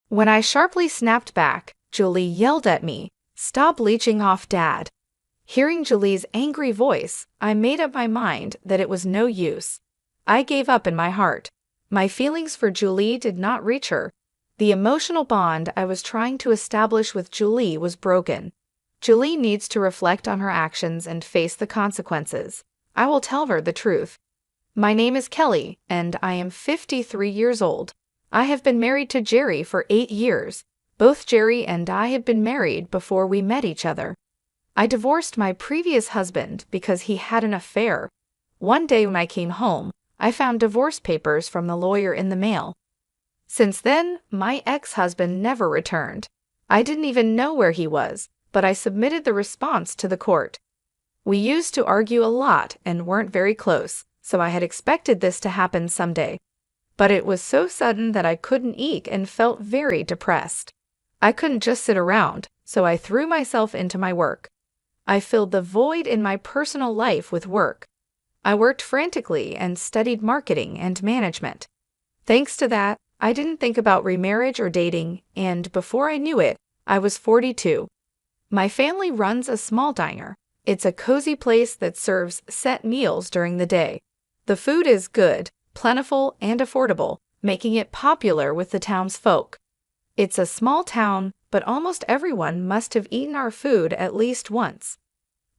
When I sharply snapped back, Julie yelled at me, "Stop leeching off Dad." Hearing Julie's angry voice, I made up my mind that it was no use. I gave up in my heart. My feelings for Julie did not reach her. The emotional bond I was trying to establish with Julie was broken. Julie needs to reflect on her actions and face the consequences. I will tell her the truth. My name is Kelly, and I am 53 years old. I have been married to Jerry for 8 years. Both Jerry and I had been married before we met each other. I divorced my previous husband because he had an affair. One day when I came home, I found divorce papers from the lawyer in the mail. Since then, my ex-husband never returned. I didn't even know where he was, but I submitted the response to the court. We used to argue a lot and weren't very close, so I had expected this to happen someday. But it was so sudden that I couldn't eat and felt very depressed. I couldn't just sit around, so I threw myself into my work. I filled the void in my personal life with work. I worked frantically and studied marketing and management. Thanks to that, I didn't think about remarriage or dating, and before I knew it, I was 42. My family runs a small diner. It's a cozy place that serves set meals during the day. The food is good, plentiful, and affordable, making it popular with the townsfolk. It's a small town, but almost everyone must have eaten our food at least once.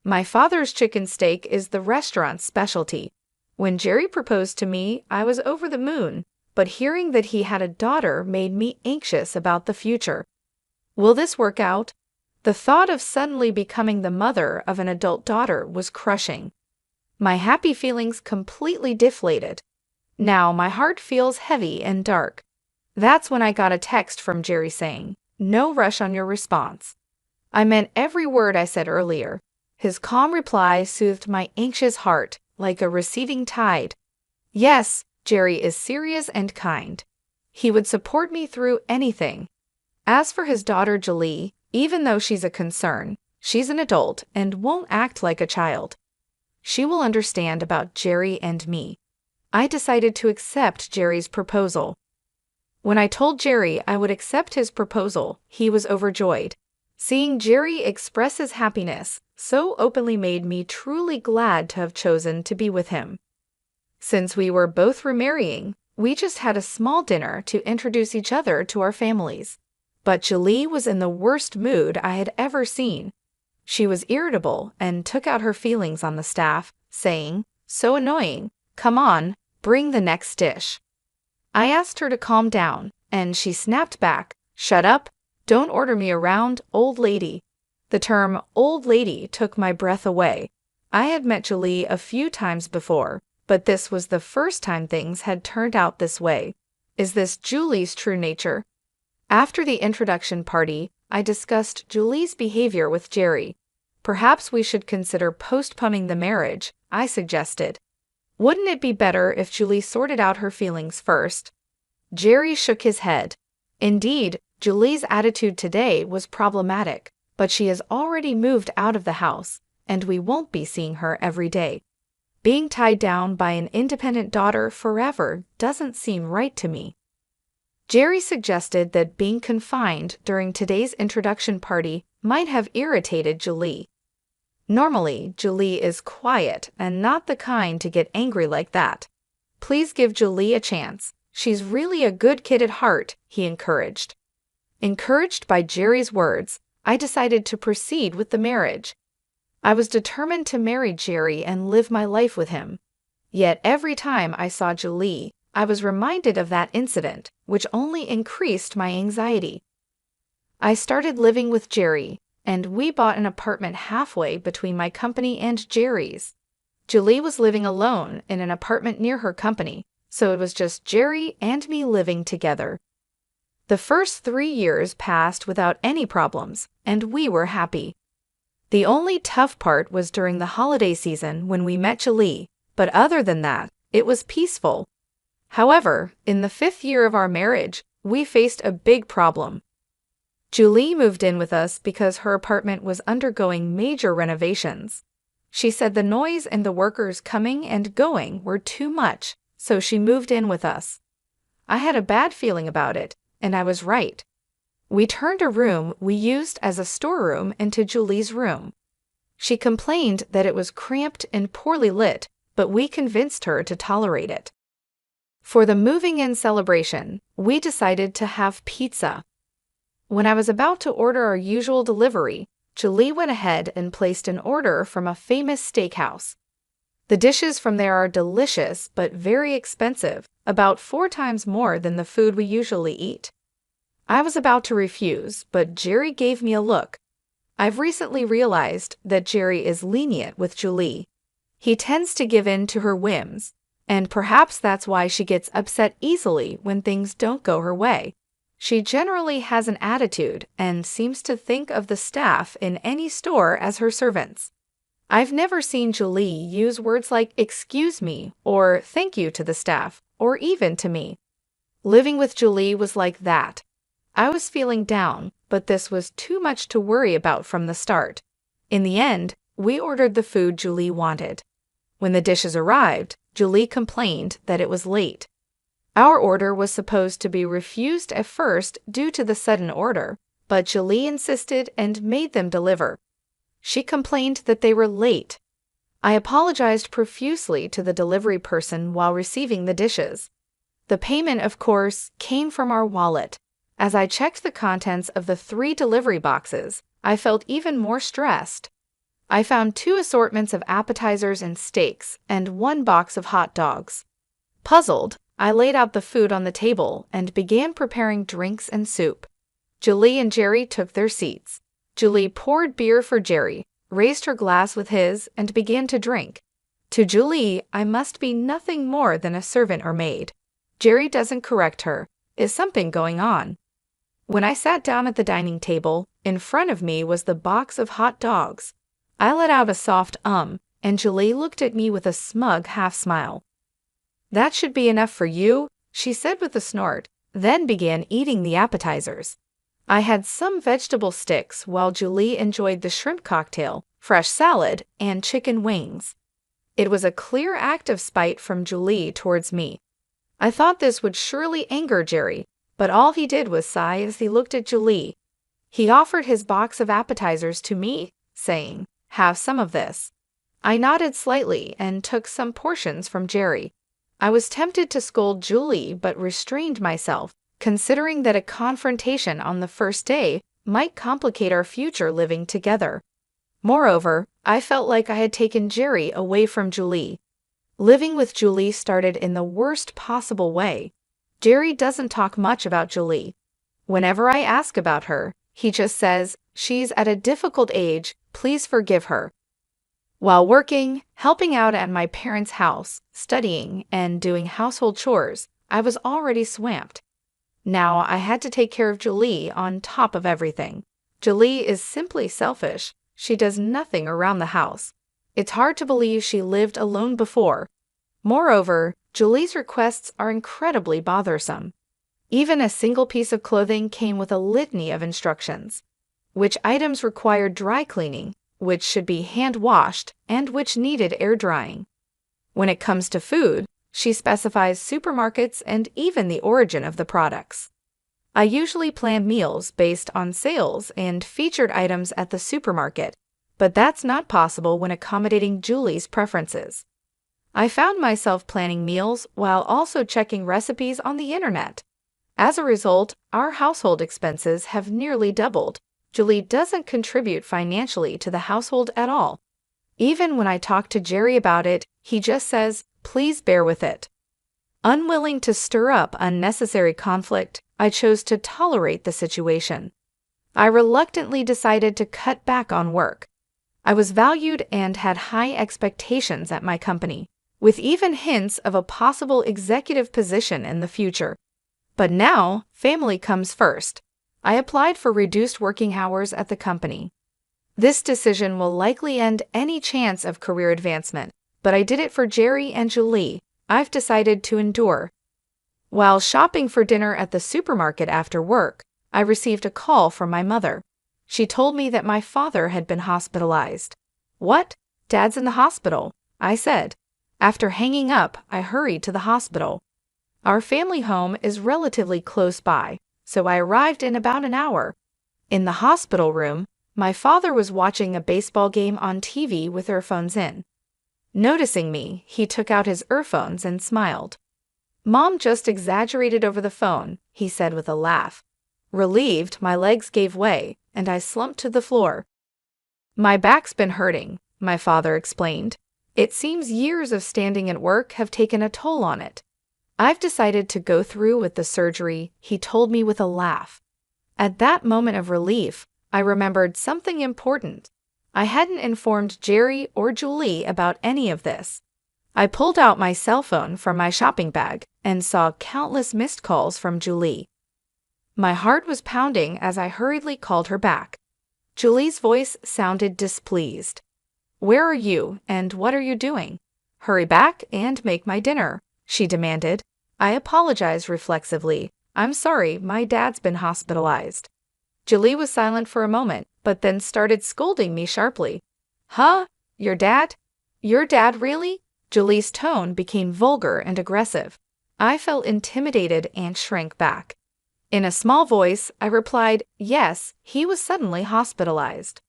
My father's chicken steak is the restaurant's specialty. When Jerry proposed to me, I was over the moon, but hearing that he had a daughter made me anxious about the future. Will this work out? The thought of suddenly becoming the mother of an adult daughter was crushing. My happy feelings completely deflated. Now my heart feels heavy and dark. That's when I got a text from Jerry saying, "No rush on your response." I meant every word I said earlier. His calm reply soothed my anxious heart like a receding tide. Yes, Jerry is serious and kind. He would support me through anything. As for his daughter Julie, even though she's a concern, she's an adult and won't act like a child. She will understand about Jerry and me. I decided to accept Jerry's proposal. When I told Jerry I would accept his proposal, he was overjoyed. Seeing Jerry express his happiness so openly made me truly glad to have chosen to be with him. Since we were both remarrying, we just had a small dinner to introduce each other to our families. But Julie was in the worst mood I had ever seen. She was irritable and took out her feelings on the staff, saying, "So annoying, come on, bring the next dish." I asked her to calm down, and she snapped back, "Shut up, don't order me around, old lady." The term old lady took my breath away. I had met Julie a few times before, but this was the first time things had turned out this way. Is this Julie's true nature? After the introduction party, I discussed Julie's behavior with Jerry. Perhaps we should consider postponing the marriage, I suggested. Wouldn't it be better if Julie sorted out her feelings first? Jerry shook his head. Indeed, Julie's attitude today was problematic, but she has already moved out of the house, and we won't be seeing her every day. Being tied down by an independent daughter forever doesn't seem right to me. Jerry suggested that being confined during today's introduction party might have irritated Julie. Normally, Julie is quiet and not the kind to get angry like that. Please give Julie a chance. She's really a good kid at heart, he encouraged. Encouraged by Jerry's words, I decided to proceed with the marriage. I was determined to marry Jerry and live my life with him. Yet every time I saw Julie, I was reminded of that incident, which only increased my anxiety. I started living with Jerry, and we bought an apartment halfway between my company and Jerry's. Julie was living alone in an apartment near her company, so it was just Jerry and me living together. The first 3 years passed without any problems, and we were happy. The only tough part was during the holiday season when we met Julie, but other than that, it was peaceful. However, in the 5th year of our marriage, we faced a big problem. Julie moved in with us because her apartment was undergoing major renovations. She said the noise and the workers coming and going were too much, so she moved in with us. I had a bad feeling about it, and I was right. We turned a room we used as a storeroom into Julie's room. She complained that it was cramped and poorly lit, but we convinced her to tolerate it. For the moving-in celebration, we decided to have pizza. When I was about to order our usual delivery, Julie went ahead and placed an order from a famous steakhouse. The dishes from there are delicious but very expensive, about 4 times more than the food we usually eat. I was about to refuse, but Jerry gave me a look. I've recently realized that Jerry is lenient with Julie. He tends to give in to her whims, and perhaps that's why she gets upset easily when things don't go her way. She generally has an attitude and seems to think of the staff in any store as her servants. I've never seen Julie use words like "excuse me" or "thank you" to the staff, or even to me. Living with Julie was like that. I was feeling down, but this was too much to worry about from the start. In the end, we ordered the food Julie wanted. When the dishes arrived, Julie complained that it was late. Our order was supposed to be refused at first due to the sudden order, but Julie insisted and made them deliver. She complained that they were late. I apologized profusely to the delivery person while receiving the dishes. The payment, of course, came from our wallet. As I checked the contents of the 3 delivery boxes, I felt even more stressed. I found 2 assortments of appetizers and steaks and 1 box of hot dogs. Puzzled, I laid out the food on the table and began preparing drinks and soup. Julie and Jerry took their seats. Julie poured beer for Jerry, raised her glass with his, and began to drink. To Julie, I must be nothing more than a servant or maid. Jerry doesn't correct her. Is something going on? When I sat down at the dining table, in front of me was the box of hot dogs. I let out a soft and Julie looked at me with a smug half-smile. "That should be enough for you," she said with a snort, then began eating the appetizers. I had some vegetable sticks while Julie enjoyed the shrimp cocktail, fresh salad, and chicken wings. It was a clear act of spite from Julie towards me. I thought this would surely anger Jerry, but all he did was sigh as he looked at Julie. He offered his box of appetizers to me, saying, "Have some of this." I nodded slightly and took some portions from Jerry. I was tempted to scold Julie but restrained myself, considering that a confrontation on the first day might complicate our future living together. Moreover, I felt like I had taken Jerry away from Julie. Living with Julie started in the worst possible way. Jerry doesn't talk much about Julie. Whenever I ask about her, he just says, "She's at a difficult age, please forgive her." While working, helping out at my parents' house, studying, and doing household chores, I was already swamped. Now I had to take care of Julie on top of everything. Julie is simply selfish. She does nothing around the house. It's hard to believe she lived alone before. Moreover, Julie's requests are incredibly bothersome. Even a single piece of clothing came with a litany of instructions. Which items required dry cleaning, which should be hand-washed, and which needed air drying. When it comes to food, she specifies supermarkets and even the origin of the products. I usually plan meals based on sales and featured items at the supermarket, but that's not possible when accommodating Julie's preferences. I found myself planning meals while also checking recipes on the internet. As a result, our household expenses have nearly doubled. Julie doesn't contribute financially to the household at all. Even when I talk to Jerry about it, he just says, "Please bear with it." Unwilling to stir up unnecessary conflict, I chose to tolerate the situation. I reluctantly decided to cut back on work. I was valued and had high expectations at my company, with even hints of a possible executive position in the future. But now, family comes first. I applied for reduced working hours at the company. This decision will likely end any chance of career advancement, but I did it for Jerry and Julie. I've decided to endure. While shopping for dinner at the supermarket after work, I received a call from my mother. She told me that my father had been hospitalized. "What? Dad's in the hospital," I said. After hanging up, I hurried to the hospital. Our family home is relatively close by, so I arrived in about an hour. In the hospital room, my father was watching a baseball game on TV with earphones in. Noticing me, he took out his earphones and smiled. "Mom just exaggerated over the phone," he said with a laugh. Relieved, my legs gave way, and I slumped to the floor. "My back's been hurting," my father explained. "It seems years of standing at work have taken a toll on it. I've decided to go through with the surgery," he told me with a laugh. At that moment of relief, I remembered something important. I hadn't informed Jerry or Julie about any of this. I pulled out my cell phone from my shopping bag and saw countless missed calls from Julie. My heart was pounding as I hurriedly called her back. Julie's voice sounded displeased. "Where are you, and what are you doing? Hurry back and make my dinner," she demanded. I apologized reflexively. "I'm sorry, my dad's been hospitalized." Julie was silent for a moment, but then started scolding me sharply. "Huh? Your dad? Your dad really?" Julie's tone became vulgar and aggressive. I felt intimidated and shrank back. In a small voice, I replied, "Yes, he was suddenly hospitalized."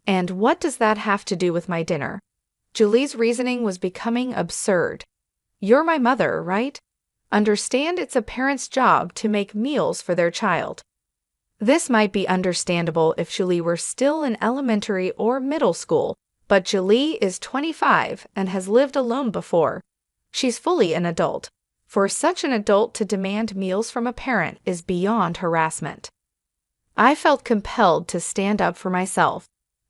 "And what does that have to do with my dinner?" Julie's reasoning was becoming absurd. "You're my mother, right? Understand it's a parent's job to make meals for their child." This might be understandable if Julie were still in elementary or middle school, but Julie is 25 and has lived alone before. She's fully an adult. For such an adult to demand meals from a parent is beyond harassment. I felt compelled to stand up for myself.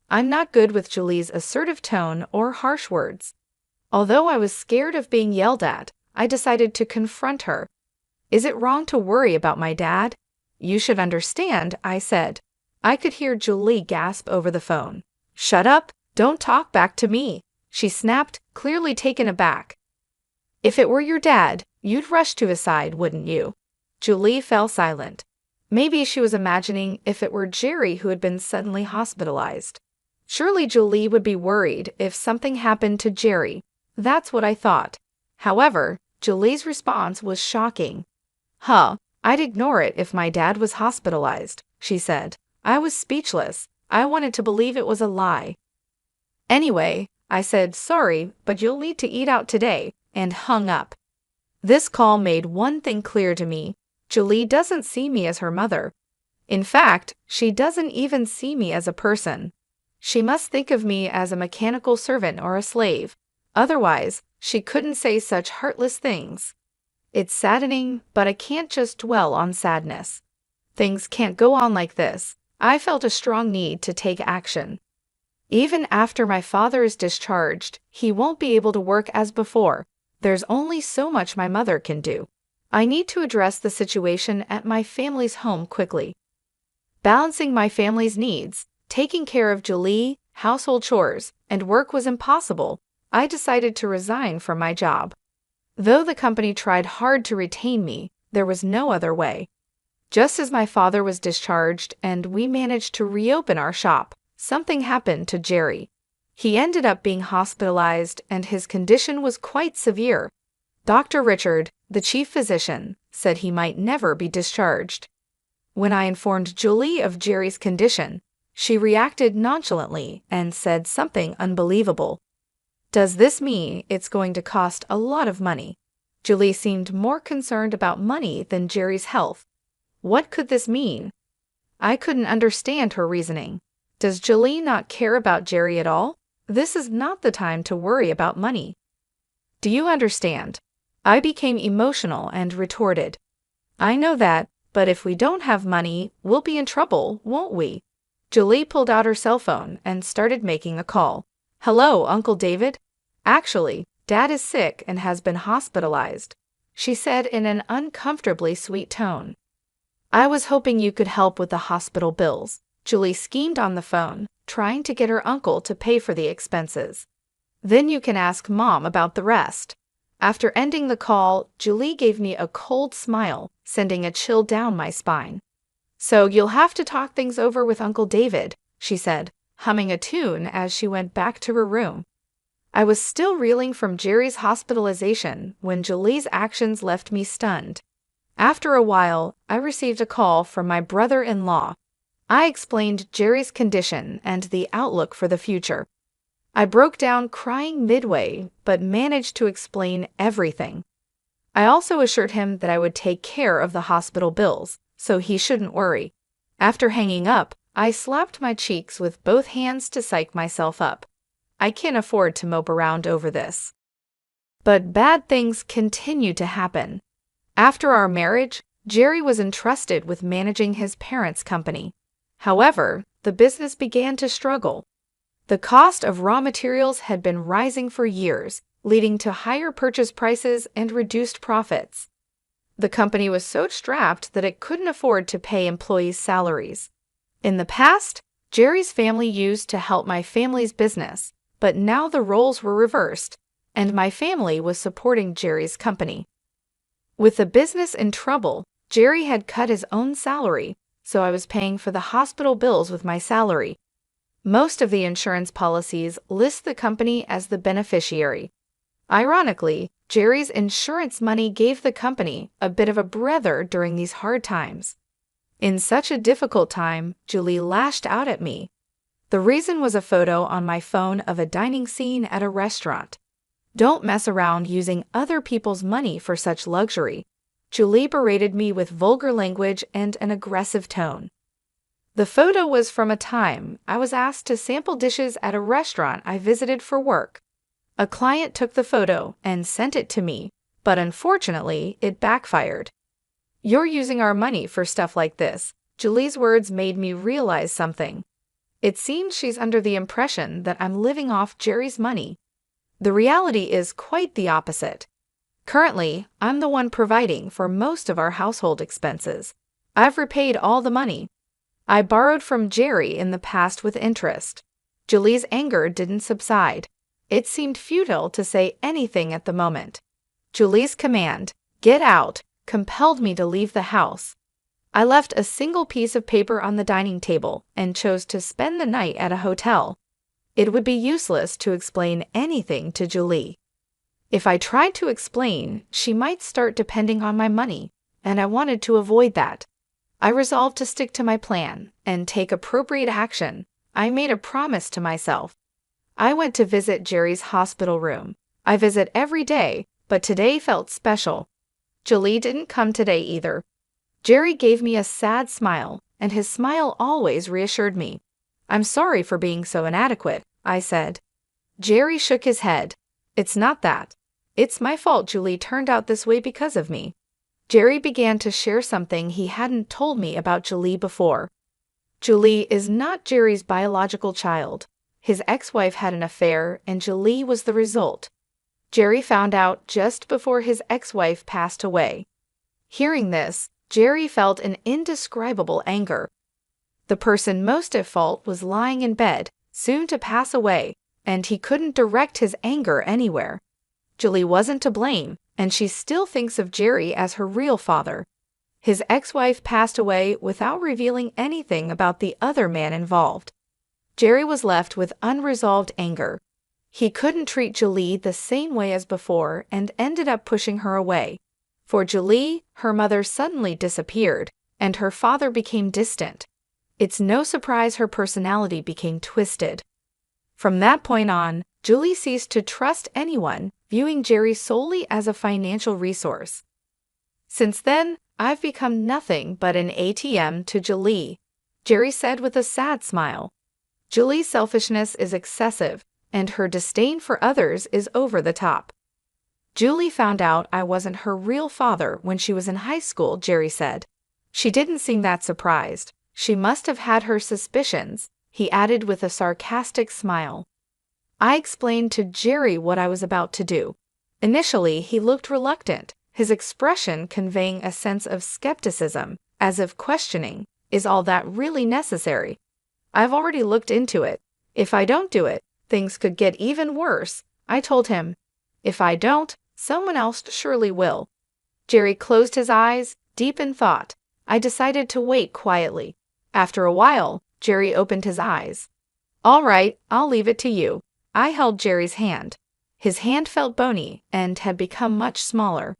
I'm not good with Julie's assertive tone or harsh words. Although I was scared of being yelled at, I decided to confront her. "Is it wrong to worry about my dad?" "You should understand," I said. I could hear Julie gasp over the phone. "Shut up! Don't talk back to me!" she snapped, clearly taken aback. "If it were your dad, you'd rush to his side, wouldn't you?" Julie fell silent. Maybe she was imagining if it were Jerry who had been suddenly hospitalized. Surely Julie would be worried if something happened to Jerry. That's what I thought. However, Julie's response was shocking. "Huh, I'd ignore it if my dad was hospitalized," she said. I was speechless. I wanted to believe it was a lie. "Anyway," I said, "sorry, but you'll need to eat out today," and hung up. This call made one thing clear to me. Julie doesn't see me as her mother. In fact, she doesn't even see me as a person. She must think of me as a mechanical servant or a slave. Otherwise, she couldn't say such heartless things. It's saddening, but I can't just dwell on sadness. Things can't go on like this. I felt a strong need to take action. Even after my father is discharged, he won't be able to work as before. There's only so much my mother can do. I need to address the situation at my family's home quickly. Balancing my family's needs, taking care of Julie, household chores, and work was impossible. I decided to resign from my job. Though the company tried hard to retain me, there was no other way. Just as my father was discharged and we managed to reopen our shop, something happened to Jerry. He ended up being hospitalized and his condition was quite severe. Dr. Richard, the chief physician, said he might never be discharged. When I informed Julie of Jerry's condition, she reacted nonchalantly and said something unbelievable. "Does this mean it's going to cost a lot of money?" Julie seemed more concerned about money than Jerry's health. What could this mean? I couldn't understand her reasoning. Does Julie not care about Jerry at all? This is not the time to worry about money. "Do you understand?" I became emotional and retorted. "I know that, but if we don't have money, we'll be in trouble, won't we?" Julie pulled out her cell phone and started making a call. "Hello, Uncle David. Actually, Dad is sick and has been hospitalized," she said in an uncomfortably sweet tone. "I was hoping you could help with the hospital bills." Julie schemed on the phone, trying to get her uncle to pay for the expenses. "Then you can ask Mom about the rest." After ending the call, Julie gave me a cold smile, sending a chill down my spine. "So you'll have to talk things over with Uncle David," she said, humming a tune as she went back to her room. I was still reeling from Jerry's hospitalization when Julie's actions left me stunned. After a while, I received a call from my brother-in-law. I explained Jerry's condition and the outlook for the future. I broke down crying midway, but managed to explain everything. I also assured him that I would take care of the hospital bills, so he shouldn't worry. After hanging up, I slapped my cheeks with both hands to psych myself up. I can't afford to mope around over this. But bad things continued to happen. After our marriage, Jerry was entrusted with managing his parents' company. However, the business began to struggle. The cost of raw materials had been rising for years, leading to higher purchase prices and reduced profits. The company was so strapped that it couldn't afford to pay employees' salaries. In the past, Jerry's family used to help my family's business, but now the roles were reversed, and my family was supporting Jerry's company. With the business in trouble, Jerry had cut his own salary, so I was paying for the hospital bills with my salary. Most of the insurance policies list the company as the beneficiary. Ironically, Jerry's insurance money gave the company a bit of a breather during these hard times. In such a difficult time, Julie lashed out at me. The reason was a photo on my phone of a dining scene at a restaurant. Don't mess around using other people's money for such luxury. Julie berated me with vulgar language and an aggressive tone. The photo was from a time I was asked to sample dishes at a restaurant I visited for work. A client took the photo and sent it to me, but unfortunately, it backfired. "You're using our money for stuff like this." Julie's words made me realize something. It seems she's under the impression that I'm living off Jerry's money. The reality is quite the opposite. Currently, I'm the one providing for most of our household expenses. I've repaid all the money. I borrowed from Jerry in the past with interest. Julie's anger didn't subside. It seemed futile to say anything at the moment. Julie's command, "Get out," compelled me to leave the house. I left a single piece of paper on the dining table and chose to spend the night at a hotel. It would be useless to explain anything to Julie. If I tried to explain, she might start depending on my money, and I wanted to avoid that. I resolved to stick to my plan and take appropriate action. I made a promise to myself. I went to visit Jerry's hospital room. I visit every day, but today felt special. Julie didn't come today either. Jerry gave me a sad smile, and his smile always reassured me. "I'm sorry for being so inadequate," I said. Jerry shook his head. "It's not that. It's my fault Julie turned out this way because of me." Jerry began to share something he hadn't told me about Julie before. Julie is not Jerry's biological child. His ex-wife had an affair, and Julie was the result. Jerry found out just before his ex-wife passed away. Hearing this, Jerry felt an indescribable anger. The person most at fault was lying in bed, soon to pass away, and he couldn't direct his anger anywhere. Julie wasn't to blame, and she still thinks of Jerry as her real father. His ex-wife passed away without revealing anything about the other man involved. Jerry was left with unresolved anger. He couldn't treat Julie the same way as before and ended up pushing her away. For Julie, her mother suddenly disappeared, and her father became distant. It's no surprise her personality became twisted. From that point on, Julie ceased to trust anyone, viewing Jerry solely as a financial resource. Since then, I've become nothing but an ATM to Julie, Jerry said with a sad smile. Julie's selfishness is excessive, and her disdain for others is over the top. Julie found out I wasn't her real father when she was in high school, Jerry said. She didn't seem that surprised. She must have had her suspicions, he added with a sarcastic smile. I explained to Jerry what I was about to do. Initially, he looked reluctant, his expression conveying a sense of skepticism, as if questioning, "Is all that really necessary? I've already looked into it. If I don't do it, things could get even worse," I told him. "If I don't, someone else surely will." Jerry closed his eyes, deep in thought. I decided to wait quietly. After a while, Jerry opened his eyes. "All right, I'll leave it to you." I held Jerry's hand. His hand felt bony and had become much smaller.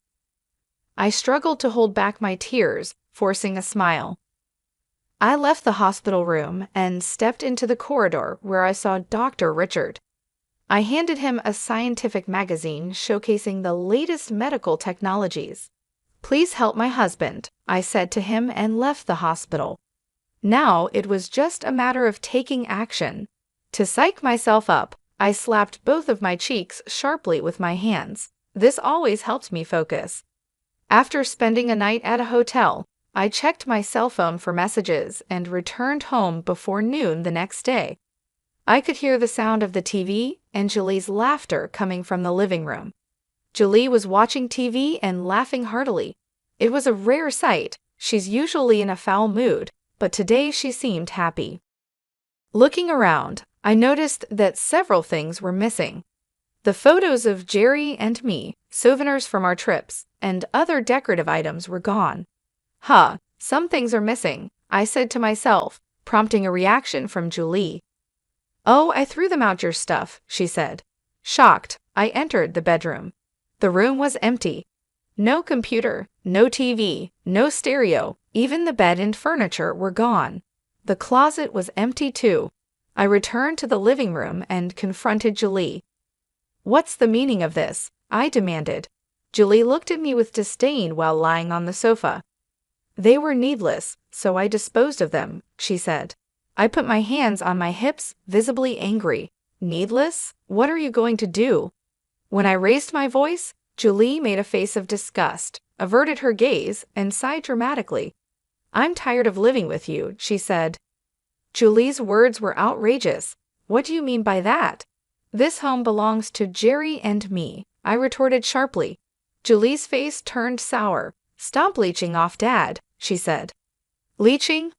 I struggled to hold back my tears, forcing a smile. I left the hospital room and stepped into the corridor where I saw Dr. Richard. I handed him a scientific magazine showcasing the latest medical technologies. "Please help my husband," I said to him and left the hospital. Now it was just a matter of taking action. To psych myself up, I slapped both of my cheeks sharply with my hands. This always helped me focus. After spending a night at a hotel, I checked my cell phone for messages and returned home before noon the next day. I could hear the sound of the TV and Julie's laughter coming from the living room. Julie was watching TV and laughing heartily. It was a rare sight. She's usually in a foul mood, but today she seemed happy. Looking around, I noticed that several things were missing. The photos of Jerry and me, souvenirs from our trips, and other decorative items were gone. Some things are missing, I said to myself, prompting a reaction from Julie. "Oh, I threw them out your stuff," she said. Shocked, I entered the bedroom. The room was empty. No computer, no TV, no stereo, even the bed and furniture were gone. The closet was empty too. I returned to the living room and confronted Julie. "What's the meaning of this?" I demanded. Julie looked at me with disdain while lying on the sofa. "They were needless, so I disposed of them," she said. I put my hands on my hips, visibly angry. "Needless? What are you going to do?" When I raised my voice, Julie made a face of disgust, averted her gaze, and sighed dramatically. "I'm tired of living with you," she said. Julie's words were outrageous. "What do you mean by that?" "This home belongs to Jerry and me," I retorted sharply. Julie's face turned sour. "Stop leeching off Dad," she said. "Leeching?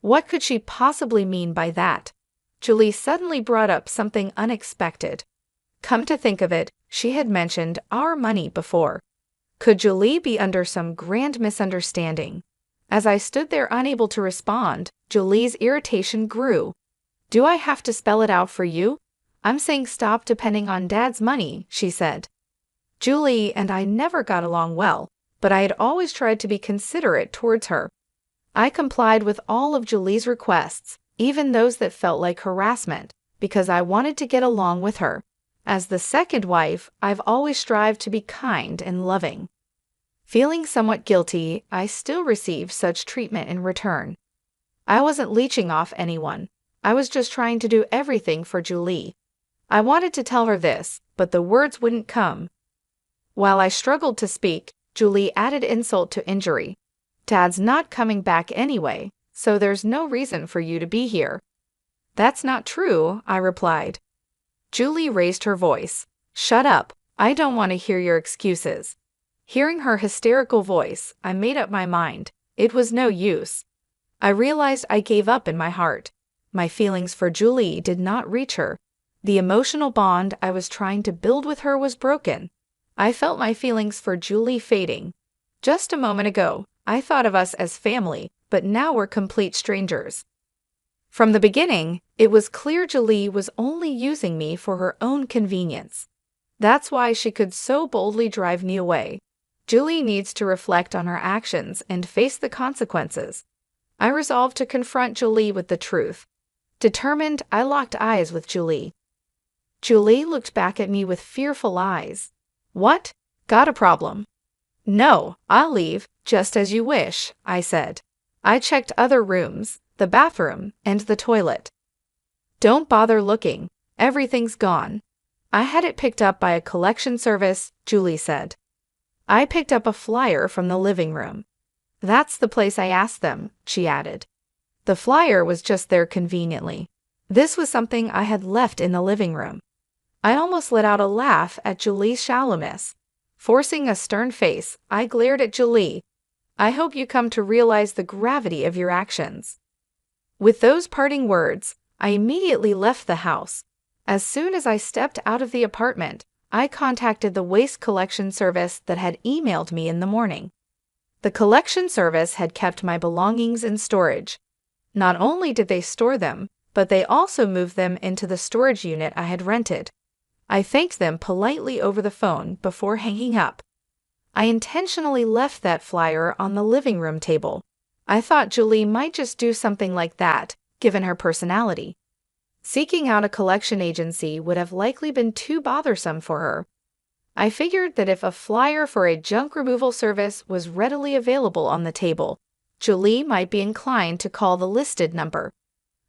What could she possibly mean by that?" Julie suddenly brought up something unexpected. Come to think of it, she had mentioned our money before. Could Julie be under some grand misunderstanding? As I stood there unable to respond, Julie's irritation grew. "Do I have to spell it out for you? I'm saying stop depending on Dad's money," she said. Julie and I never got along well, but I had always tried to be considerate towards her. I complied with all of Julie's requests, even those that felt like harassment, because I wanted to get along with her. As the second wife, I've always strived to be kind and loving. Feeling somewhat guilty, I still received such treatment in return. I wasn't leeching off anyone. I was just trying to do everything for Julie. I wanted to tell her this, but the words wouldn't come. While I struggled to speak, Julie added insult to injury. "Dad's not coming back anyway, so there's no reason for you to be here." "That's not true," I replied. Julie raised her voice. "Shut up. I don't want to hear your excuses." Hearing her hysterical voice, I made up my mind. It was no use. I realized I gave up in my heart. My feelings for Julie did not reach her. The emotional bond I was trying to build with her was broken. I felt my feelings for Julie fading. Just a moment ago, I thought of us as family, but now we're complete strangers. From the beginning, it was clear Julie was only using me for her own convenience. That's why she could so boldly drive me away. Julie needs to reflect on her actions and face the consequences. I resolved to confront Julie with the truth. Determined, I locked eyes with Julie. Julie looked back at me with fearful eyes. "What? Got a problem?" "No, I'll leave, just as you wish," I said. I checked other rooms, the bathroom, and the toilet. "Don't bother looking. Everything's gone." "I had it picked up by a collection service," Julie said. I picked up a flyer from the living room. "That's the place I asked them," she added. The flyer was just there conveniently. This was something I had left in the living room. I almost let out a laugh at Julie's shallowness. Forcing a stern face, I glared at Julie. "I hope you come to realize the gravity of your actions." With those parting words, I immediately left the house. As soon as I stepped out of the apartment, I contacted the waste collection service that had emailed me in the morning. The collection service had kept my belongings in storage. Not only did they store them, but they also moved them into the storage unit I had rented. I thanked them politely over the phone before hanging up. I intentionally left that flyer on the living room table. I thought Julie might just do something like that, given her personality. Seeking out a collection agency would have likely been too bothersome for her. I figured that if a flyer for a junk removal service was readily available on the table, Julie might be inclined to call the listed number.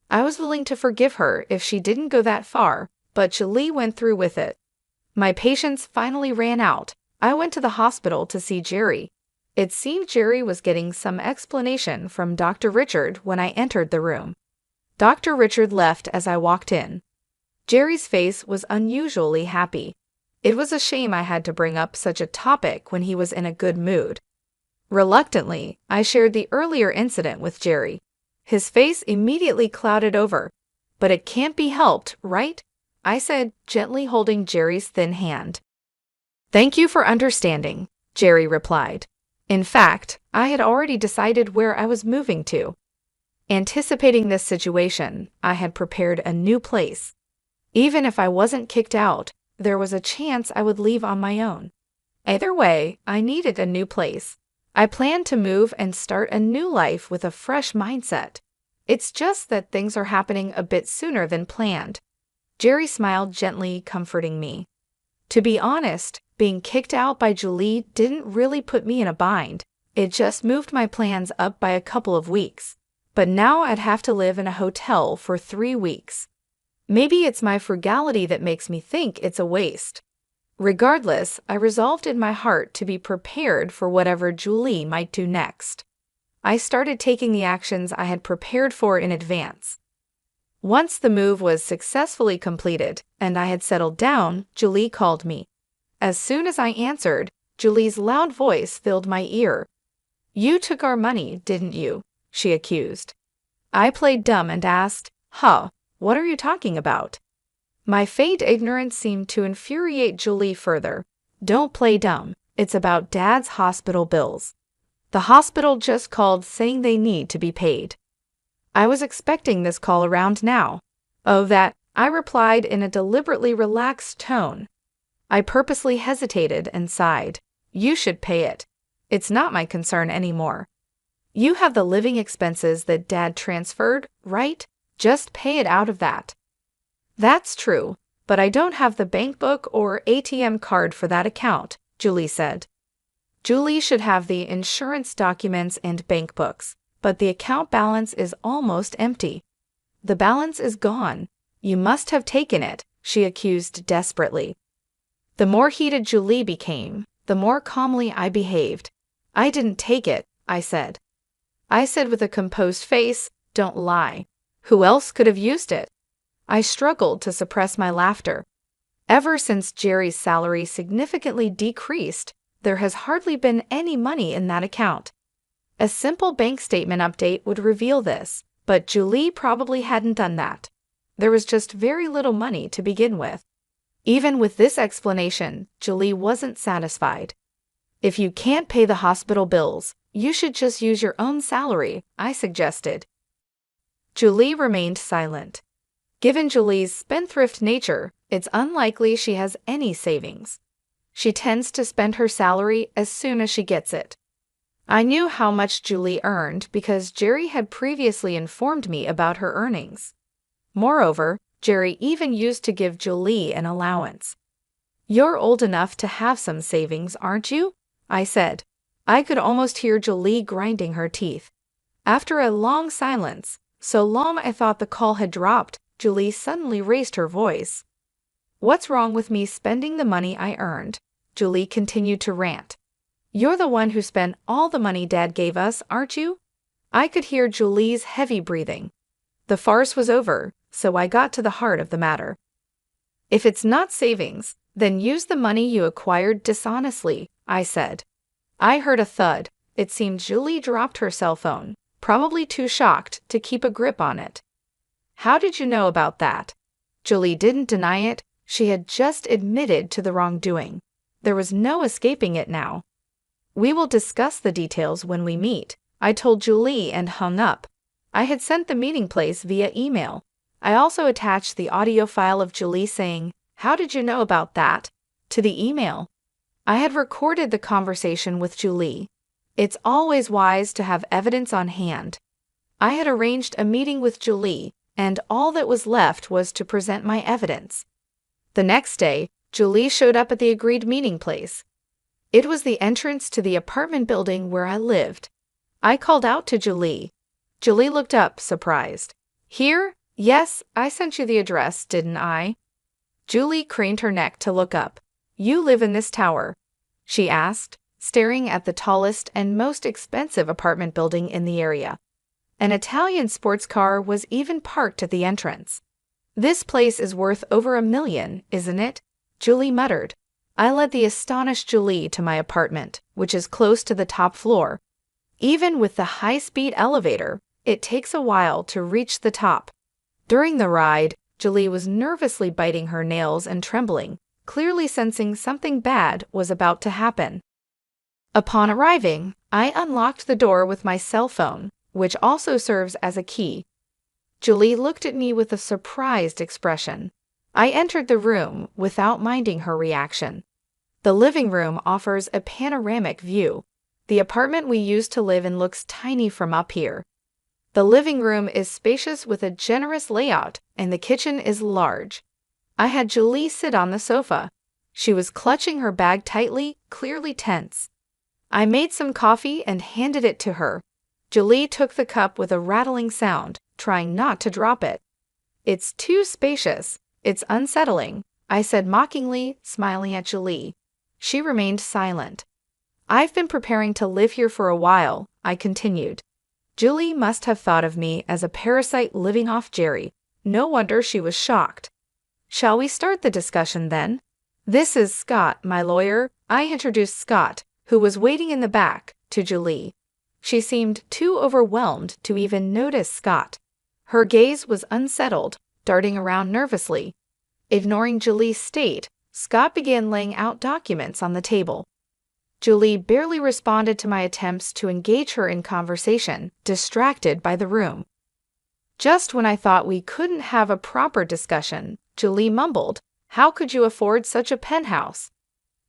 I was willing to forgive her if she didn't go that far, but Julie went through with it. My patience finally ran out. I went to the hospital to see Jerry. It seemed Jerry was getting some explanation from Dr. Richard when I entered the room. Dr. Richard left as I walked in. Jerry's face was unusually happy. It was a shame I had to bring up such a topic when he was in a good mood. Reluctantly, I shared the earlier incident with Jerry. His face immediately clouded over. "But it can't be helped, right?" I said, gently holding Jerry's thin hand. "Thank you for understanding," Jerry replied. In fact, I had already decided where I was moving to. Anticipating this situation, I had prepared a new place. Even if I wasn't kicked out, there was a chance I would leave on my own. Either way, I needed a new place. I planned to move and start a new life with a fresh mindset. It's just that things are happening a bit sooner than planned. Jerry smiled gently, comforting me. To be honest, being kicked out by Julie didn't really put me in a bind. It just moved my plans up by a couple of weeks. But now I'd have to live in a hotel for 3 weeks. Maybe it's my frugality that makes me think it's a waste. Regardless, I resolved in my heart to be prepared for whatever Julie might do next. I started taking the actions I had prepared for in advance. Once the move was successfully completed and I had settled down, Julie called me. As soon as I answered, Julie's loud voice filled my ear. "You took our money, didn't you?" she accused. I played dumb and asked, "What are you talking about?" My feigned ignorance seemed to infuriate Julie further. "Don't play dumb. It's about Dad's hospital bills. The hospital just called saying they need to be paid." I was expecting this call around now. "Oh, that," I replied in a deliberately relaxed tone. I purposely hesitated and sighed. "You should pay it. It's not my concern anymore. You have the living expenses that Dad transferred, right? Just pay it out of that." "That's true, but I don't have the bank book or ATM card for that account," Julie said. Julie should have the insurance documents and bank books, but the account balance is almost empty. "The balance is gone. You must have taken it," she accused desperately. The more heated Julie became, the more calmly I behaved. "I didn't take it," I said. I said with a composed face, "Don't lie. Who else could have used it?" I struggled to suppress my laughter. Ever since Jerry's salary significantly decreased, there has hardly been any money in that account. A simple bank statement update would reveal this, but Julie probably hadn't done that. There was just very little money to begin with. Even with this explanation, Julie wasn't satisfied. "If you can't pay the hospital bills, you should just use your own salary," I suggested. Julie remained silent. Given Julie's spendthrift nature, it's unlikely she has any savings. She tends to spend her salary as soon as she gets it. I knew how much Julie earned because Jerry had previously informed me about her earnings. Moreover, Jerry even used to give Julie an allowance. "You're old enough to have some savings, aren't you?" I said. I could almost hear Julie grinding her teeth. After a long silence, so long I thought the call had dropped, Julie suddenly raised her voice. "What's wrong with me spending the money I earned?" Julie continued to rant. "You're the one who spent all the money Dad gave us, aren't you?" I could hear Julie's heavy breathing. The farce was over, so I got to the heart of the matter. "If it's not savings, then use the money you acquired dishonestly," I said. I heard a thud. It seemed Julie dropped her cell phone, probably too shocked to keep a grip on it. "How did you know about that?" Julie didn't deny it. She had just admitted to the wrongdoing. There was no escaping it now. "We will discuss the details when we meet," I told Julie and hung up. I had sent the meeting place via email. I also attached the audio file of Julie saying, "How did you know about that?" to the email. I had recorded the conversation with Julie. It's always wise to have evidence on hand. I had arranged a meeting with Julie, and all that was left was to present my evidence. The next day, Julie showed up at the agreed meeting place. It was the entrance to the apartment building where I lived. I called out to Julie. Julie looked up, surprised. Here? Yes, I sent you the address, didn't I? Julie craned her neck to look up. You live in this tower? She asked, staring at the tallest and most expensive apartment building in the area. An Italian sports car was even parked at the entrance. This place is worth over $1 million, isn't it? Julie muttered. I led the astonished Julie to my apartment, which is close to the top floor. Even with the high-speed elevator, it takes a while to reach the top. During the ride, Julie was nervously biting her nails and trembling, clearly sensing something bad was about to happen. Upon arriving, I unlocked the door with my cell phone, which also serves as a key. Julie looked at me with a surprised expression. I entered the room without minding her reaction. The living room offers a panoramic view. The apartment we used to live in looks tiny from up here. The living room is spacious with a generous layout, and the kitchen is large. I had Julie sit on the sofa. She was clutching her bag tightly, clearly tense. I made some coffee and handed it to her. Julie took the cup with a rattling sound, trying not to drop it. It's too spacious. It's unsettling, I said mockingly, smiling at Julie. She remained silent. I've been preparing to live here for a while, I continued. Julie must have thought of me as a parasite living off Jerry. No wonder she was shocked. Shall we start the discussion then? This is Scott, my lawyer. I introduced Scott, who was waiting in the back, to Julie. She seemed too overwhelmed to even notice Scott. Her gaze was unsettled, darting around nervously. Ignoring Julie's state, Scott began laying out documents on the table. Julie barely responded to my attempts to engage her in conversation, distracted by the room. Just when I thought we couldn't have a proper discussion, Julie mumbled, "How could you afford such a penthouse?"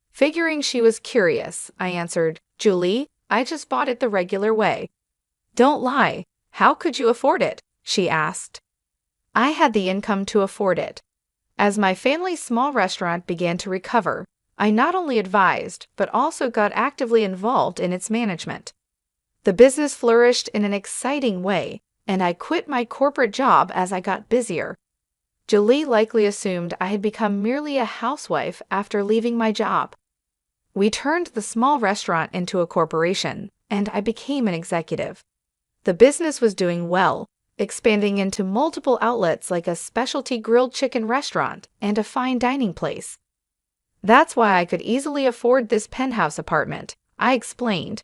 Figuring she was curious, I answered, "Julie, I just bought it the regular way." "Don't lie. How could you afford it?" she asked. I had the income to afford it. As my family's small restaurant began to recover, I not only advised, but also got actively involved in its management. The business flourished in an exciting way, and I quit my corporate job as I got busier. Julie likely assumed I had become merely a housewife after leaving my job. We turned the small restaurant into a corporation, and I became an executive. The business was doing well, expanding into multiple outlets like a specialty grilled chicken restaurant and a fine dining place. That's why I could easily afford this penthouse apartment, I explained.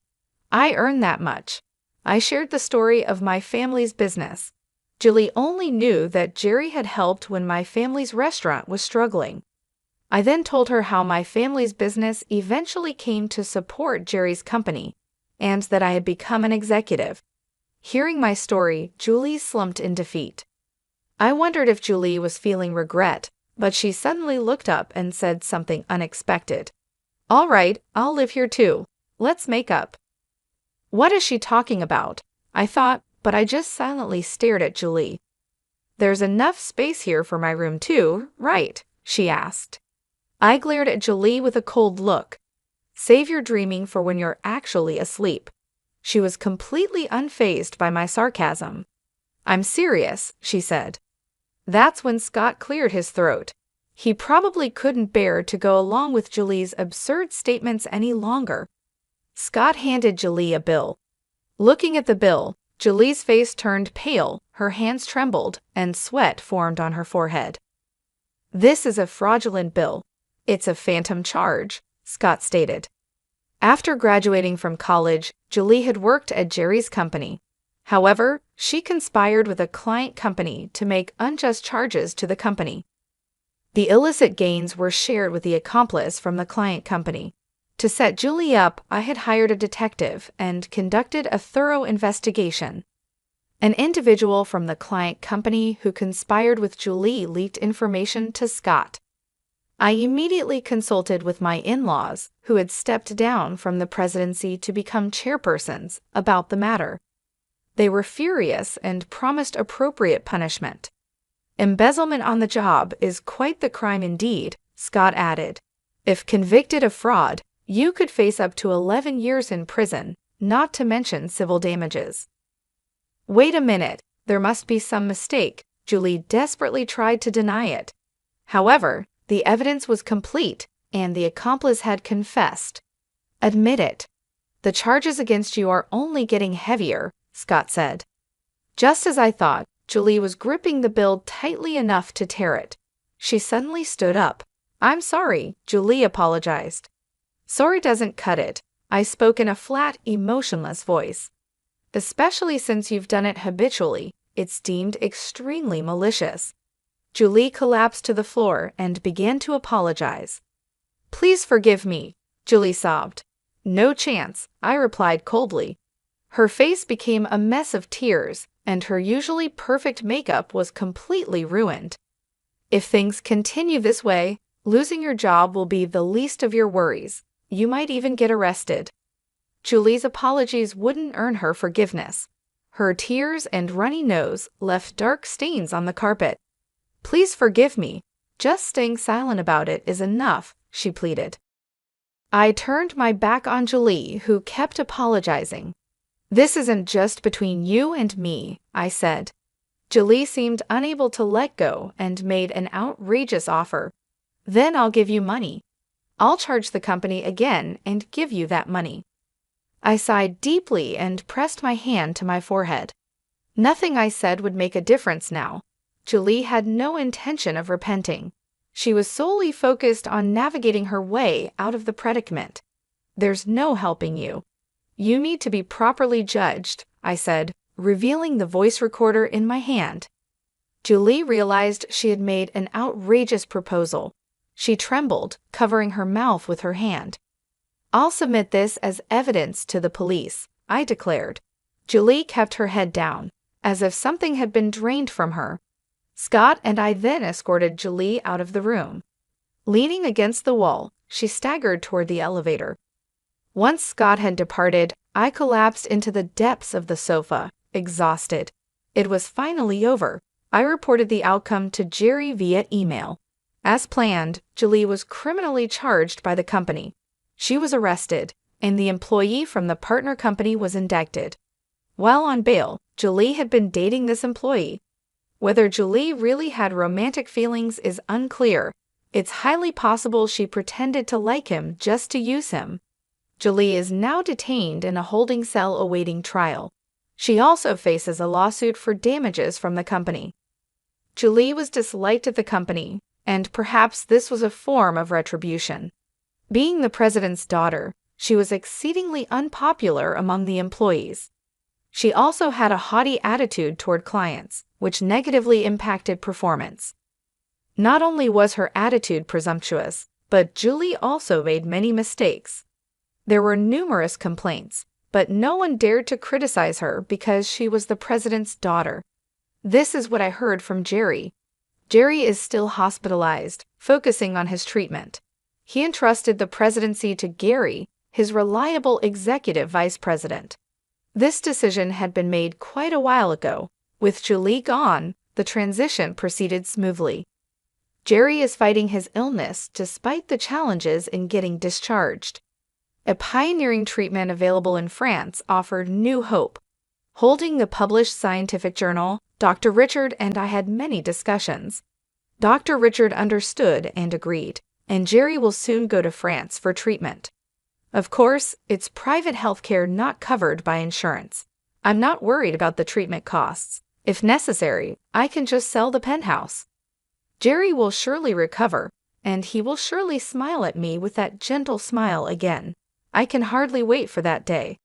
I earned that much. I shared the story of my family's business. Julie only knew that Jerry had helped when my family's restaurant was struggling. I then told her how my family's business eventually came to support Jerry's company, and that I had become an executive. Hearing my story, Julie slumped in defeat. I wondered if Julie was feeling regret, but she suddenly looked up and said something unexpected. "All right, I'll live here too. Let's make up." What is she talking about? I thought, but I just silently stared at Julie. "There's enough space here for my room too, right?" she asked. I glared at Julie with a cold look. "Save your dreaming for when you're actually asleep." She was completely unfazed by my sarcasm. "I'm serious," she said. That's when Scott cleared his throat. He probably couldn't bear to go along with Julie's absurd statements any longer. Scott handed Julie a bill. Looking at the bill, Julie's face turned pale, her hands trembled, and sweat formed on her forehead. "This is a fraudulent bill. It's a phantom charge," Scott stated. After graduating from college, Julie had worked at Jerry's company. However, she conspired with a client company to make unjust charges to the company. The illicit gains were shared with the accomplice from the client company. To set Julie up, I had hired a detective and conducted a thorough investigation. An individual from the client company who conspired with Julie leaked information to Scott. I immediately consulted with my in-laws, who had stepped down from the presidency to become chairpersons, about the matter. They were furious and promised appropriate punishment. Embezzlement on the job is quite the crime indeed, Scott added. If convicted of fraud, you could face up to 11 years in prison, not to mention civil damages. Wait a minute, there must be some mistake. Julie desperately tried to deny it. However, the evidence was complete, and the accomplice had confessed. Admit it. The charges against you are only getting heavier, Scott said. Just as I thought, Julie was gripping the bill tightly enough to tear it. She suddenly stood up. I'm sorry, Julie apologized. Sorry doesn't cut it, I spoke in a flat, emotionless voice. Especially since you've done it habitually, it's deemed extremely malicious. Julie collapsed to the floor and began to apologize. Please forgive me, Julie sobbed. No chance, I replied coldly. Her face became a mess of tears, and her usually perfect makeup was completely ruined. If things continue this way, losing your job will be the least of your worries. You might even get arrested. Julie's apologies wouldn't earn her forgiveness. Her tears and runny nose left dark stains on the carpet. Please forgive me. Just staying silent about it is enough, she pleaded. I turned my back on Julie, who kept apologizing. This isn't just between you and me, I said. Julie seemed unable to let go and made an outrageous offer. Then I'll give you money. I'll charge the company again and give you that money. I sighed deeply and pressed my hand to my forehead. Nothing I said would make a difference now. Julie had no intention of repenting. She was solely focused on navigating her way out of the predicament. There's no helping you. You need to be properly judged, I said, revealing the voice recorder in my hand. Julie realized she had made an outrageous proposal. She trembled, covering her mouth with her hand. I'll submit this as evidence to the police, I declared. Julie kept her head down, as if something had been drained from her. Scott and I then escorted Julie out of the room. Leaning against the wall, she staggered toward the elevator. Once Scott had departed, I collapsed into the depths of the sofa, exhausted. It was finally over. I reported the outcome to Jerry via email. As planned, Julie was criminally charged by the company. She was arrested, and the employee from the partner company was indicted. While on bail, Julie had been dating this employee. Whether Julie really had romantic feelings is unclear. It's highly possible she pretended to like him just to use him. Julie is now detained in a holding cell awaiting trial. She also faces a lawsuit for damages from the company. Julie was disliked at the company, and perhaps this was a form of retribution. Being the president's daughter, she was exceedingly unpopular among the employees. She also had a haughty attitude toward clients, which negatively impacted performance. Not only was her attitude presumptuous, but Julie also made many mistakes. There were numerous complaints, but no one dared to criticize her because she was the president's daughter. This is what I heard from Jerry. Jerry is still hospitalized, focusing on his treatment. He entrusted the presidency to Gary, his reliable executive vice president. This decision had been made quite a while ago. With Julie gone, the transition proceeded smoothly. Jerry is fighting his illness despite the challenges in getting discharged. A pioneering treatment available in France offered new hope. Holding the published scientific journal, Dr. Richard and I had many discussions. Dr. Richard understood and agreed, and Jerry will soon go to France for treatment. Of course, it's private healthcare not covered by insurance. I'm not worried about the treatment costs. If necessary, I can just sell the penthouse. Jerry will surely recover, and he will surely smile at me with that gentle smile again. I can hardly wait for that day.